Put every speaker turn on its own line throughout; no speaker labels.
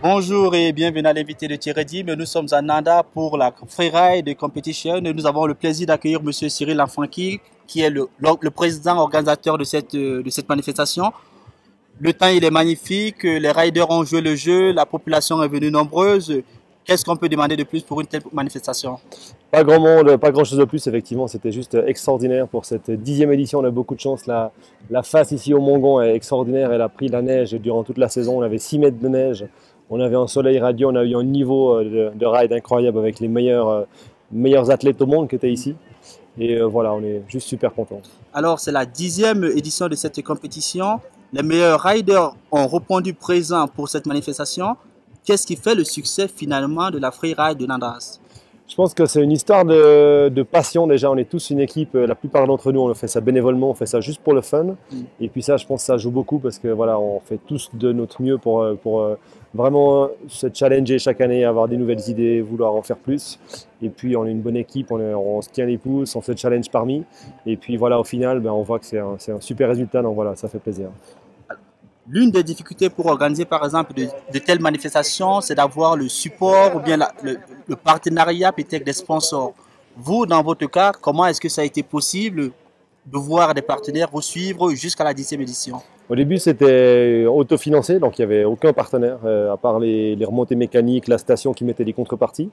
Bonjour et bienvenue à l'invité de Thierry. Nous sommes à Nanda pour la Freeride Competition. Nous avons le plaisir d'accueillir M. Cyril Lanfranchi, qui est le président organisateur de cette manifestation. Le temps il est magnifique, les riders ont joué le jeu, la population est venue nombreuse. Qu'est-ce qu'on peut demander de plus pour une telle manifestation?
Pas grand monde, pas grand chose de plus, effectivement, c'était juste extraordinaire pour cette 10e édition, on a beaucoup de chance, la face ici au Mongon est extraordinaire, elle a pris la neige durant toute la saison, on avait 6 mètres de neige, on avait un soleil radieux, on a eu un niveau de ride incroyable avec les meilleurs athlètes au monde qui étaient ici, et voilà, on est juste super contents.
Alors c'est la 10e édition de cette compétition, les meilleurs riders ont répondu présent pour cette manifestation. Qu'est-ce qui fait le succès finalement de la Freeride de Nandas?
Je pense que c'est une histoire de passion déjà, on est tous une équipe, la plupart d'entre nous on fait ça bénévolement, on fait ça juste pour le fun. Et puis ça je pense que ça joue beaucoup parce que voilà, on fait tous de notre mieux pour vraiment se challenger chaque année, avoir des nouvelles idées, vouloir en faire plus. Et puis on est une bonne équipe, on se tient les pouces, on se challenge parmi. Et puis voilà, au final on voit que c'est un super résultat, donc voilà, ça fait plaisir.
L'une des difficultés pour organiser par exemple de telles manifestations, c'est d'avoir le support ou bien le partenariat peut-être des sponsors. Vous, dans votre cas, comment est-ce que ça a été possible de voir des partenaires vous suivre jusqu'à la 10e édition?
Au début, c'était autofinancé, donc il n'y avait aucun partenaire, à part les remontées mécaniques, la station qui mettait des contreparties.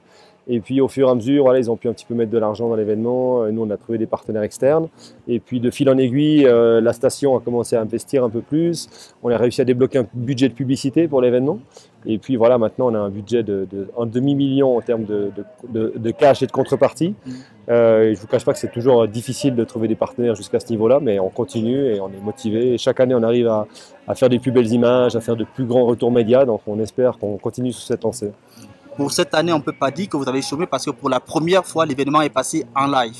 Et puis au fur et à mesure, voilà, ils ont pu un petit peu mettre de l'argent dans l'événement. Nous, on a trouvé des partenaires externes. Et puis de fil en aiguille, la station a commencé à investir un peu plus. On a réussi à débloquer un budget de publicité pour l'événement. Et puis voilà, maintenant on a un budget de 1,5 million en termes de cash et de contrepartie. Et je ne vous cache pas que c'est toujours difficile de trouver des partenaires jusqu'à ce niveau-là, mais on continue et on est motivé. Et chaque année, on arrive à faire des plus belles images, à faire de plus grands retours médias. Donc on espère qu'on continue sur cette lancée.
Pour cette année, on ne peut pas dire que vous avez chômé parce que pour la première fois, l'événement est passé en live.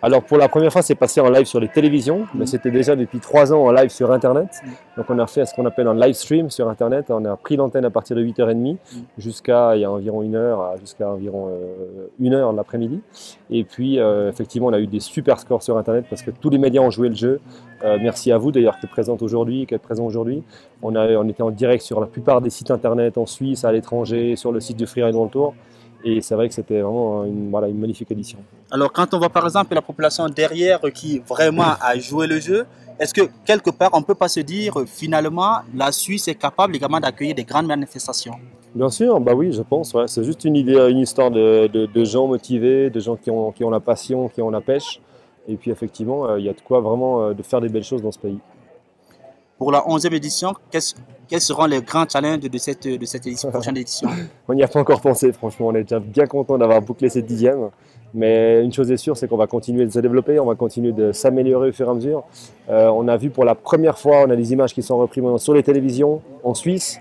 Alors pour la première fois, c'est passé en live sur les télévisions, mais c'était déjà depuis 3 ans en live sur Internet. Donc on a fait ce qu'on appelle un live stream sur Internet. On a pris l'antenne à partir de 8h30 jusqu'à il y a environ 1 heure, jusqu'à environ 1 heure l'après-midi. Et puis effectivement, on a eu des super scores sur Internet parce que tous les médias ont joué le jeu. Merci à vous d'ailleurs qui êtes présent aujourd'hui. On était en direct sur la plupart des sites Internet en Suisse, à l'étranger, sur le site du Freeride World Tour. Et c'est vrai que c'était vraiment une magnifique édition.
Alors quand on voit par exemple la population derrière qui vraiment a joué le jeu, est-ce que quelque part on ne peut pas se dire finalement la Suisse est capable également d'accueillir des grandes manifestations?
Bien sûr, bah oui, je pense. Ouais. C'est juste une histoire de gens motivés, de gens qui ont la passion, qui ont la pêche. Et puis effectivement, il y a de quoi vraiment de faire des belles choses dans ce pays.
Pour la 11e édition, quels seront les grands challenges de cette prochaine édition?
On n'y a pas encore pensé, franchement. On est déjà bien content d'avoir bouclé cette 10e. Mais une chose est sûre, c'est qu'on va continuer de se développer, on va continuer de s'améliorer au fur et à mesure. On a vu pour la première fois, on a des images qui sont reprises sur les télévisions en Suisse.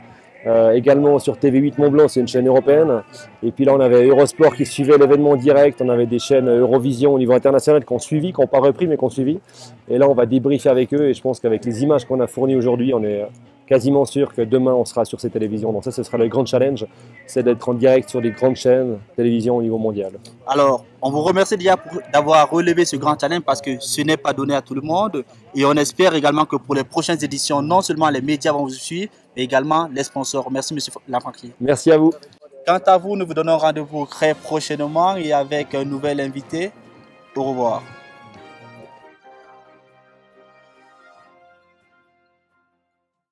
Également sur TV8 Mont-Blanc, c'est une chaîne européenne. Et puis là, on avait Eurosport qui suivait l'événement direct. On avait des chaînes Eurovision au niveau international qui ont suivi, qui n'ont pas repris, mais qui ont suivi. Et là, on va débriefer avec eux. Et je pense qu'avec les images qu'on a fournies aujourd'hui, on est quasiment sûr que demain, on sera sur ces télévisions. Donc ça, ce sera le grand challenge, c'est d'être en direct sur des grandes chaînes télévision au niveau mondial.
Alors, on vous remercie déjà d'avoir relevé ce grand challenge parce que ce n'est pas donné à tout le monde. Et on espère également que pour les prochaines éditions, non seulement les médias vont vous suivre, mais également les sponsors. Merci, M. Lanfranchi.
Merci à vous.
Quant à vous, nous vous donnons rendez-vous très prochainement et avec un nouvel invité. Au revoir.